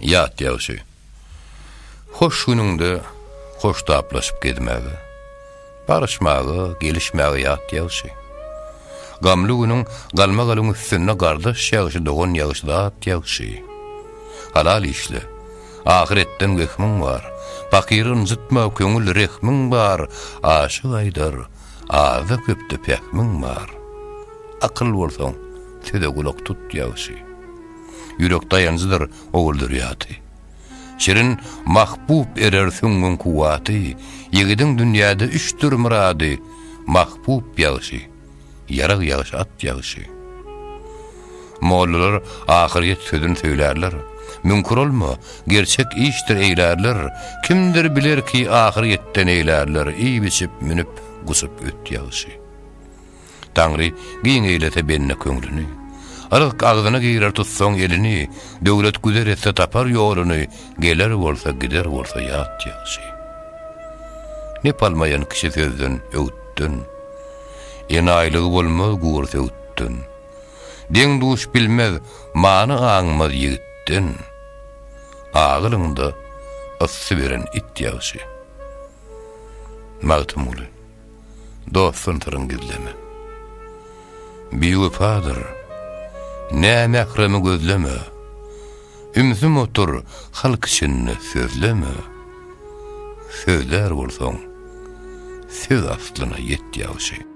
Ýat ýaşy. Hoş günüňde hoş taplaşyp gitmäge, barışmagy, gelişmäge ýat ýaşy. Gamly günüň galma galyň üstüne gardaş ýaşy dogan ýaşy ýaşy. Halal işle. Ahiretten gehmiň bar. Pakyryň zıtma köňül rehmiň bar. Aşyk aýdar, aza köpde pekmiň bar. Akyl bolsaň, tede gulak tut ýaşy. Ýürek dayanjydyr oguldur ýaty. Şirin mahbub erer süňün kuwaty, ýigidiň dünýäde üçdür murady, mahbub ýaşy, ýarag ýaşy at ýaşy. Mollalar ahirget sözüni söýlerler. Mümkün olma, gerçek iştir eýlerler. Kimdir biler ki ahirgetten eýlerler, iyi biçip münüp gusup öt ýaşy. Taňry giň eýlete benne köňlüni. Arık ağzına girer tutsoň elini, döwlet güder etse tapar ýoluny, geler bolsa gider bolsa ýat ýaşy. Ne palmayan kişi sözden öwtdün. Enaýlygy bolmaz gursa öwtdün. Deň duş bilmez, many aňmaz ýigitdin. Ağılynda ıssy beren it ýaşy. Magtumuly. Dostun tırın gizleme. Biýupadyr. Ne mehremi gözleme. Ümsüm otur, halk içinde sözleme. Sözler bolsaň, söz aslına yet ýaşy.